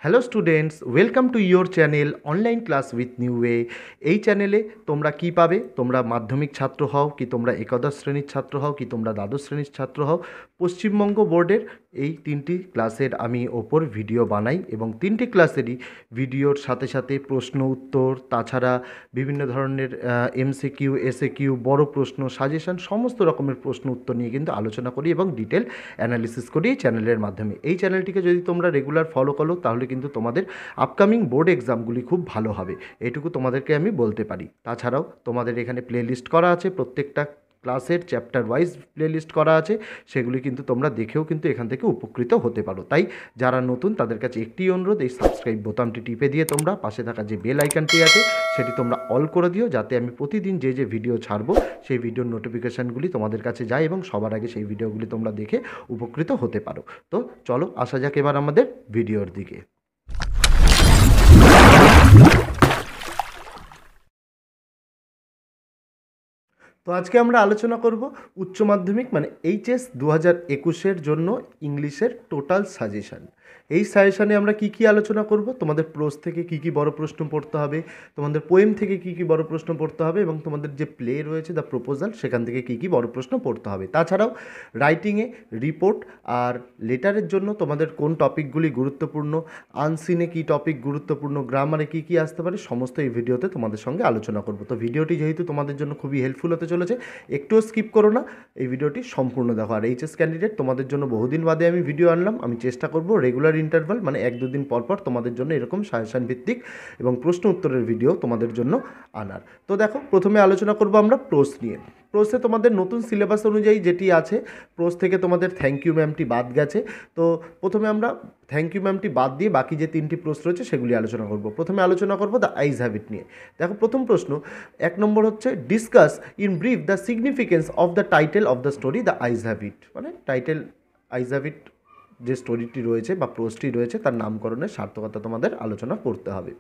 Hello students, welcome to your channel online class with new way. এই চ্যানেলে তোমরা কি পাবে? তোমরা মাধ্যমিক ছাত্র হও কি, তোমরা একাদশ শ্রেণীর ছাত্র হও কি, তোমরা দ্বাদশ শ্রেণীর ছাত্র হও, পশ্চিমবঙ্গ বোর্ডের এই তিনটি ক্লাসের আমি ওপর ভিডিও বানাই এবং তিনটি ক্লাসেরই ভিডিওর সাথে সাথে প্রশ্ন উত্তর, তাছাড়া বিভিন্ন ধরনের এমসিকিউ, এসএকিউ, বড় প্রশ্ন, সাজেশন, সমস্ত রকমের প্রশ্ন উত্তর নিয়ে কিন্তু আলোচনা করি এবং ডিটেল অ্যানালিসিস করি এই চ্যানেলের মাধ্যমে। এই চ্যানেলটিকে যদি তোমরা রেগুলার ফলো করো তাহলে কিন্তু তোমাদের আপকামিং বোর্ড এক্সামগুলি খুব ভালো হবে, এটুকু তোমাদেরকে আমি বলতে পারি। তাছাড়াও তোমাদের এখানে প্লেলিস্ট করা আছে, প্রত্যেকটা ক্লাসের চ্যাপ্টার ওয়াইজ প্লেলিস্ট করা আছে, সেগুলি কিন্তু তোমরা দেখেও কিন্তু এখান থেকে উপকৃত হতে পারো। তাই যারা নতুন তাদের কাছে একটি অনুরোধ, এই সাবস্ক্রাইব বোতামটি টিপে দিয়ে তোমরা পাশে থাকা যে বেল আইকনটি আছে সেটি তোমরা অল করে দিও, যাতে আমি প্রতিদিন যে যে ভিডিও ছাড়বো সেই ভিডিওর নোটিফিকেশানগুলি তোমাদের কাছে যায় এবং সবার আগে সেই ভিডিওগুলি তোমরা দেখে উপকৃত হতে পারো। তো চলো আসা যাক এবার আমাদের ভিডিওর দিকে। তো আজকে আমরা আলোচনা করব উচ্চ মাধ্যমিক মানে এইচএস 2021-এর জন্য ইংলিশের টোটাল সাজেশান। এই সাজেশানে আমরা কি আলোচনা করব? তোমাদের প্রোজ থেকে কি বড় প্রশ্ন পড়তে হবে, তোমাদের পোয়েম থেকে কি বড় প্রশ্ন পড়তে হবে এবং তোমাদের যে প্লে রয়েছে দ্য প্রপোজাল সেখান থেকে কি বড় প্রশ্ন পড়তে হবে। তাছাড়াও রাইটিংয়ে রিপোর্ট আর লেটারের জন্য তোমাদের কোন টপিকগুলি গুরুত্বপূর্ণ, আনসিনে কি টপিক গুরুত্বপূর্ণ, গ্রামারে কি আসতে পারে, সমস্ত এই ভিডিওতে তোমাদের সঙ্গে আলোচনা করব। তো ভিডিওটি যেহেতু তোমাদের জন্য খুবই হেল্পফুল হতে চলেছে, একটুও স্কিপ করো না, এই ভিডিওটি সম্পূর্ণ দেখো। আর এইচএস ক্যান্ডিডেট তোমাদের জন্য বহুদিন বাদে আমি ভিডিও আনলাম, আমি চেষ্টা করব রেগুলার ইন্টারভাল মানে 1-2 দিন পর তোমাদের জন্য এরকম সাজেশন ভিত্তিক এবং প্রশ্ন উত্তরের ভিডিও তোমাদের জন্য আনার। তো দেখো, প্রথমে আলোচনা করব আমরা প্রোজ নিয়ে। প্রোজে তোমাদের নতুন সিলেবাস অনুযায়ী যেটি আছে, প্রোজ থেকে তোমাদের থ্যাংক ইউ ম্যামটি বাদ গেছে। তো প্রথমে আমরা থ্যাংক ইউ ম্যামটি বাদ দিয়ে বাকি যে 3টি প্রশ্ন রয়েছে সেগুলি আলোচনা করব। প্রথমে আলোচনা করব দ্য আইজ হ্যাবিট নিয়ে। দেখো, প্রথম প্রশ্ন 1 নম্বর হচ্ছে discuss in brief the significance of the title of the story the eyes have it. মানে টাইটেল আইজ হ্যাবিট যে স্টোরিটি রয়েছে বা প্রোজটি রয়েছে তার নামকরণের সার্থকতা তোমাদের আলোচনা করতে হবে।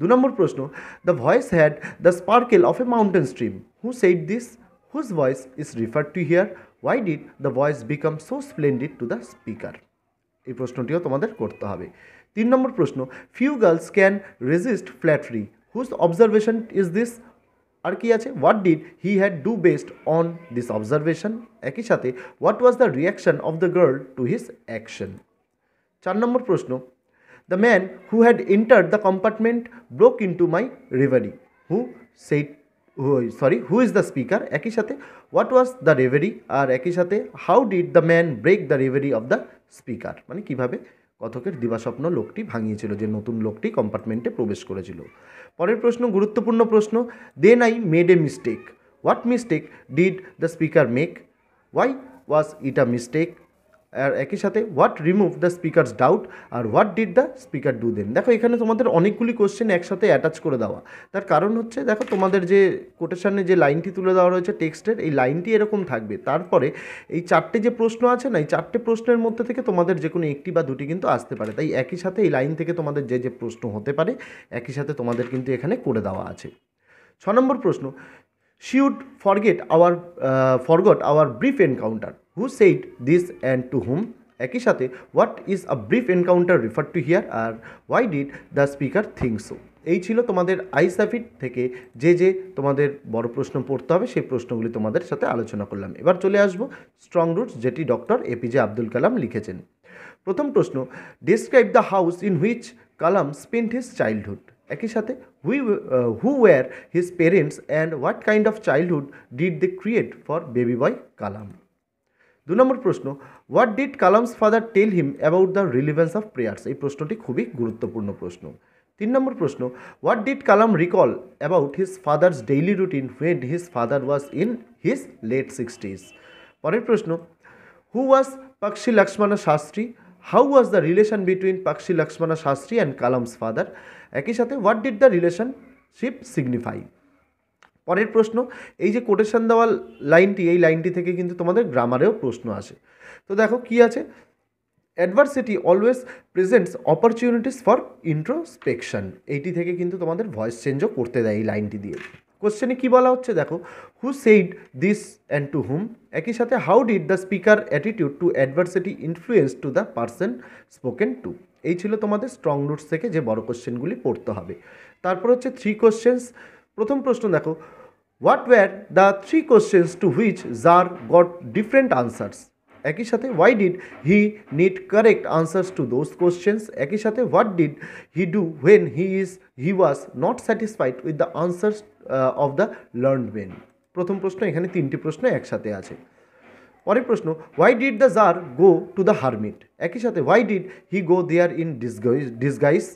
2 নম্বর প্রশ্ন the voice had the sparkle of a mountain stream, who said this, whose voice is referred to here, why did the voice become so splendid to the speaker. এই প্রশ্নটিও তোমাদের করতে হবে। 3 নম্বর প্রশ্ন few girls can resist flattery, whose observation is this. আর কি আছে, what did he had do based on this observation. একই সাথে what was the reaction of the girl two his action. 4 নম্বর প্রশ্ন the man who had entered the compartment broke into my reverie, who said who is the speaker. একই সাথে what was the reverie, আর একই সাথে how did the man break the reverie of the speaker. মানে কীভাবে কথকের দিবাস্বপ্ন লোকটি ভাঙিয়েছিল, যে নতুন লোকটি কম্পার্টমেন্টে প্রবেশ করেছিল। পরের প্রশ্ন গুরুত্বপূর্ণ প্রশ্ন, then I made a mistake, what mistake did the speaker make, why was it a mistake. আর একই সাথে what remove the speaker's doubt, আর what did the speaker do then. দেখো, এখানে তোমাদের অনেকগুলি কোশ্চেন একসাথে অ্যাটাচ করে দেওয়া। তার কারণ হচ্ছে, দেখো তোমাদের যে কোটেশনে যে লাইনটি তুলে দেওয়া রয়েছে টেক্সটের, এই লাইনটি এরকম থাকবে, তারপরে এই 4টে যে প্রশ্ন আছে না, এই 4টে প্রশ্নের মধ্যে থেকে তোমাদের যে কোনো একটি বা দুটি কিন্তু আসতে পারে। তাই একই সাথে এই লাইন থেকে তোমাদের যে প্রশ্ন হতে পারে একই সাথে তোমাদের কিন্তু এখানে করে দেওয়া আছে। 6 নম্বর প্রশ্ন should forgot our brief encounter, who said this and to whom। একই সাথে what is a brief encounter referred to here, R why did the speaker think so। এই ছিল তোমাদের আইজ হ্যাবিট থেকে যে তোমাদের বড় প্রশ্ন পড়তে হবে, সেই প্রশ্নগুলি তোমাদের সাথে আলোচনা করলাম। এবার চলে আসবো স্ট্রং রুটস, যেটি ডক্টর এপিজে আব্দুল কালাম লিখেছেন। প্রথম প্রশ্ন describe the house in which Kalam spent his childhood. একই সাথে who were his parents and what kind of childhood did they create for baby boy Kalam. 2 নম্বর প্রশ্ন what did Kalam's father tell him about the relevance of prayers. এই প্রশ্নটি খুবই গুরুত্বপূর্ণ প্রশ্ন। 3 নম্বর প্রশ্ন what did Kalam recall about his father's daily routine when his father was in his late 60s। পরের প্রশ্ন who was Pakshi Lakshmana Shastri, how was the relation between Pakshi Lakshmana Shastri and Kalam's father. একই সাথে what did the relationship signify. পরের প্রশ্ন এই যে কোটেশন দেওয়া লাইনটি, এই লাইনটি থেকে কিন্তু তোমাদের গ্রামারেও প্রশ্ন আসে। তো দেখো কি আছে, adversity always presents opportunities for introspection. এইটি থেকে কিন্তু তোমাদের ভয়েস চেঞ্জও করতে দেয় এই লাইনটি দিয়ে। কোশ্চেনে কী বলা হচ্ছে দেখো, who said this and to whom. একই সাথে how did the speaker attitude to adversity influence to the person spoken to. এই ছিল তোমাদের স্ট্রং রুটস থেকে যে বড় কোশ্চেনগুলি পড়তে হবে। তারপর হচ্ছে 3 কোশ্চেন্স। প্রথম প্রশ্ন দেখো, what were the 3 questions to which tsar got different answers. একই সাথে why did he need correct answers to those questions. একই সাথে what did he do when he was not satisfied with the answers of the learned men. প্রথম প্রশ্ন, এখানে 3টি প্রশ্ন একসাথে আছে। পরের প্রশ্ন, why did the tsar go to the hermit. একই সাথে why did he go there in disguise,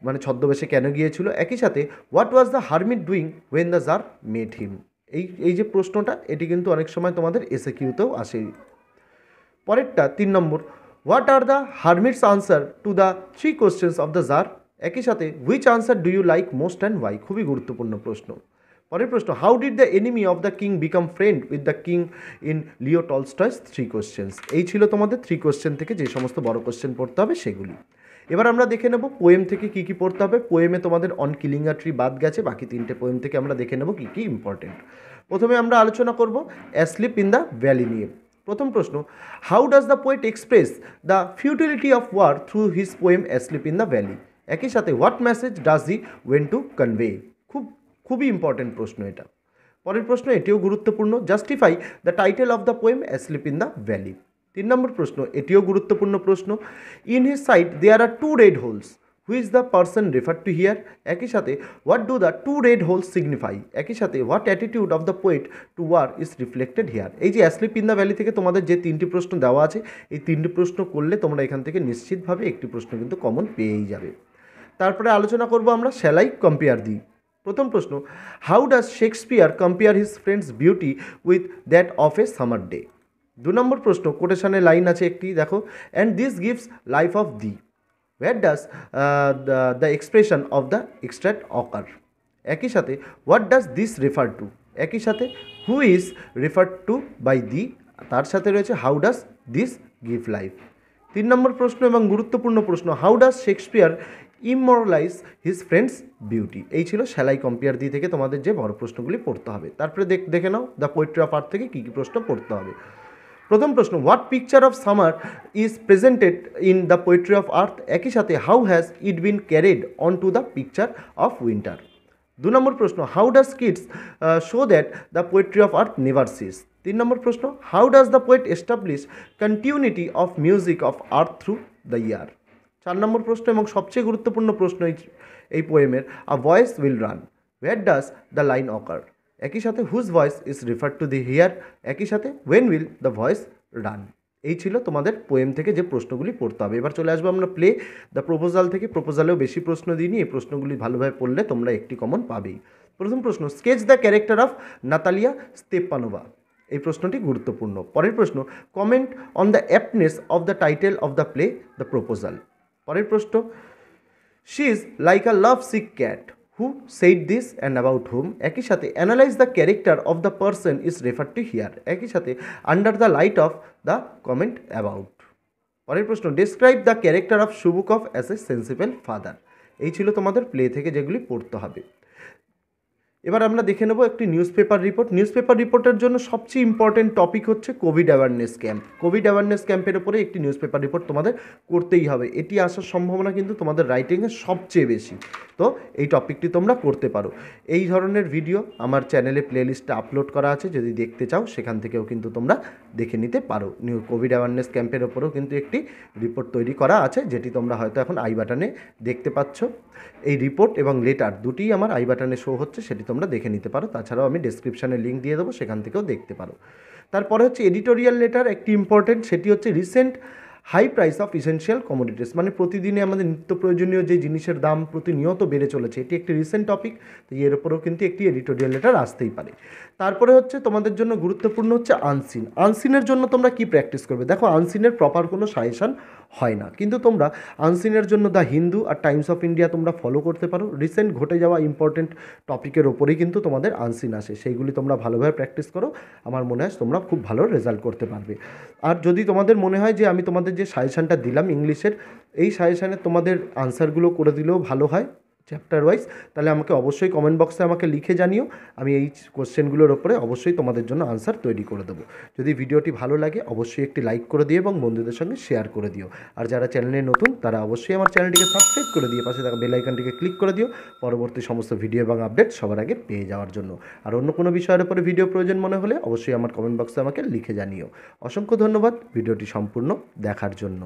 মানে ছদ্মবেশে কেন গিয়েছিল। একই সাথে what was the hermit doing when the tsar met him. এই যে প্রশ্নটা, এটি কিন্তু অনেক সময় তোমাদের এসএকিউতেও আসে। পরেরটা 3 নম্বর, what are the hermit's answer to the 3 questions of the tsar. একই সাথে which answer do you like most and why. খুবই গুরুত্বপূর্ণ প্রশ্ন। পরের প্রশ্ন, how did the enemy of the king become friend with the king in Leo Tolstoy's 3 questions. এই ছিল তোমাদের 3 কোশ্চেন থেকে যে সমস্ত বড় কোশ্চেন পড়তে হবে সেগুলি। এবার আমরা দেখে নেব পোয়েম থেকে কী কী পড়তে হবে। পোয়েমে তোমাদের অন কিলিং আ ট্রি বাদ গেছে, বাকি 3টে পোয়েম থেকে আমরা দেখে নেব কী কী ইম্পর্টেন্ট। প্রথমে আমরা আলোচনা করব অ্যাসলিপ ইন দ্য ভ্যালি নিয়ে। প্রথম প্রশ্ন, how does the poet express the futility of war through his poem asleep in the valley. একই সাথে what message does he want to convey. খুবই ইম্পর্টেন্ট প্রশ্ন এটা। পরের প্রশ্ন, এটিও গুরুত্বপূর্ণ, justify the title of the poem asleep in the valley. 3 নম্বর প্রশ্ন, এটিও গুরুত্বপূর্ণ প্রশ্ন, in his side there are 2 red holes, which the person refer to here. একই সাথে what do the 2 red holes signify. একই সাথে what attitude of the poet to war is reflected here. এই যে অ্যাসলিপ ইন দ্য ভ্যালি থেকে তোমাদের যে 3টি প্রশ্ন দেওয়া আছে, এই 3টি প্রশ্ন করলে তোমরা এখান থেকে নিশ্চিতভাবে একটি প্রশ্ন কিন্তু কমন পেয়েই যাবে। তারপরে আলোচনা করব আমরা শ্যাল আই কম্পেয়ার দি। প্রথম প্রশ্ন, how does Shakespeare compare his friend's beauty with that of a summer day. 2 নম্বর প্রশ্ন, কোটেশনে লাইন আছে একটি, দেখো, and this gives life of thee, what does the expression of the extract occur. একই সাথে what does this refer to. একই সাথে who is refer to by thee, তার সাথে রয়েছে how does this give life. 3 নম্বর প্রশ্ন এবং গুরুত্বপূর্ণ প্রশ্ন, how does Shakespeare immortalize his friend's beauty. এই ছিল শ্যাল আই কম্পেয়ার দি থেকে তোমাদের যে বড় প্রশ্নগুলি পড়তে হবে। তারপরে দেখে নাও দ্য পোয়েট্রি অফ আর্থ থেকে কী কী প্রশ্ন পড়তে হবে। প্রথম প্রশ্ন, what picture of summer is presented in the poetry of earth. একই সাথে how has it been carried on to the picture of winter. 2 নম্বর প্রশ্ন, how does Keats show that the poetry of earth never cease. 3 নম্বর প্রশ্ন, how does the poet establish continuity of music of earth through the year. 4 নম্বর প্রশ্ন এবং সবচেয়ে গুরুত্বপূর্ণ প্রশ্ন এই পোয়েমের, a voice will run, where does the line occur. একই সাথে whose voice is refer to the here. একই সাথে when will the voice run. এই ছিল তোমাদের পোয়েম থেকে যে প্রশ্নগুলি পড়তে হবে। এবার চলে আসবো আমরা প্লে দ্য প্রপোজাল থেকে। প্রপোজালেও বেশি প্রশ্ন দিইনি, এই প্রশ্নগুলি ভালোভাবে পড়লে তোমরা একটি কমন পাবেই। প্রথম প্রশ্ন, sketch the character of Natalia Stepanova. এই প্রশ্নটি গুরুত্বপূর্ণ। পরের প্রশ্ন, comment on the aptness of the title of the play the proposal. পরের প্রশ্ন, she is like a lovesick cat, who said this and about whom. একই সাথে analyse the character of the person is refer to here. একই সাথে under the light of the comment about. পরের প্রশ্ন, describe the character of শুভুকভ as a sensible father. এই ছিল তোমাদের play থেকে যেগুলি পড়তে হবে। এবার আমরা দেখে নেব একটি news paper report. News paper রিপোর্টের জন্য সবচেয়ে ইম্পর্টেন্ট টপিক হচ্ছে Covid awareness camp. Covid awareness ক্যাম্পের উপরে একটি নিউজ পেপার রিপোর্ট তোমাদের করতেই হবে। এটি আসার সম্ভাবনা কিন্তু তোমাদের রাইটিংয়ে সবচেয়ে বেশি, তো এই টপিকটি তোমরা করতে পারো। এই ধরনের ভিডিও আমার চ্যানেলে প্লেলিস্টে আপলোড করা আছে, যদি দেখতে চাও সেখান থেকেও কিন্তু তোমরা দেখে নিতে পারো। কোভিড অ্যাওয়ারনেস ক্যাম্পের ওপরেও কিন্তু একটি রিপোর্ট তৈরি করা আছে, যেটি তোমরা হয়তো এখন আই বাটনে দেখতে পাচ্ছ। এই রিপোর্ট এবং লেটার দুটিই আমার আই বাটনে শো হচ্ছে, সেটি তোমরা দেখে নিতে পারো। তাছাড়াও আমি ডেসক্রিপশানে লিঙ্ক দিয়ে দেবো, সেখান থেকেও দেখতে পারো। তারপরে হচ্ছে এডিটোরিয়াল লেটার, একটি ইম্পর্টেন্ট, সেটি হচ্ছে recent high price of essential commodities, মানে প্রতিদিনে আমাদের নিত্য প্রয়োজনীয় যে জিনিসের দাম প্রতিনিয়ত বেড়ে চলেছে, এটি একটি রিসেন্ট টপিক, তো এর উপরেও কিন্তু একটি এডিটোরিয়াল লেটার আসতেই পারে। তারপরে হচ্ছে তোমাদের জন্য গুরুত্বপূর্ণ হচ্ছে আনসিন। আনসিনের জন্য তোমরা কি প্র্যাকটিস করবে? দেখো, আনসিনের প্রপার কোনো সাজেশন হয় না, কিন্তু তোমরা আনসিনের জন্য দ্য হিন্দু আর টাইমস অফ ইন্ডিয়া তোমরা ফলো করতে পারো। রিসেন্ট ঘটে যাওয়া ইম্পর্টেন্ট টপিকের ওপরেই কিন্তু তোমাদের আনসিন আসে, সেইগুলি তোমরা ভালোভাবে প্র্যাকটিস করো। আমার মনে হয় তোমরা খুব ভালো রেজাল্ট করতে পারবে। আর যদি তোমাদের মনে হয় যে আমি তোমাদের যে সাজেশানটা দিলাম ইংলিশের, এই সাজেশানে তোমাদের আনসারগুলো করে দিলেও ভালো হয়, চ্যাপ্টার ওয়াইজ, তাহলে আমাকে অবশ্যই কমেন্ট বক্সে আমাকে লিখে জানিও। আমি এই কোশ্চেনগুলোর ওপরে অবশ্যই তোমাদের জন্য আনসার তৈরি করে দেবো। যদি ভিডিওটি ভালো লাগে অবশ্যই একটি লাইক করে দিও এবং বন্ধুদের সঙ্গে শেয়ার করে দিও। আর যারা চ্যানেলে নতুন তারা অবশ্যই আমার চ্যানেলটিকে সাবস্ক্রাইব করে দিয়ে পাশে থাকা বেল আইকনটিকে ক্লিক করে দিও পরবর্তী সমস্ত ভিডিও এবং আপডেট সবার আগে পেয়ে যাওয়ার জন্য। আর অন্য কোনো বিষয়ের উপরে ভিডিও প্রয়োজন মনে হলে অবশ্যই আমার কমেন্ট বক্সে আমাকে লিখে জানিও। অসংখ্য ধন্যবাদ ভিডিওটি সম্পূর্ণ দেখার জন্য।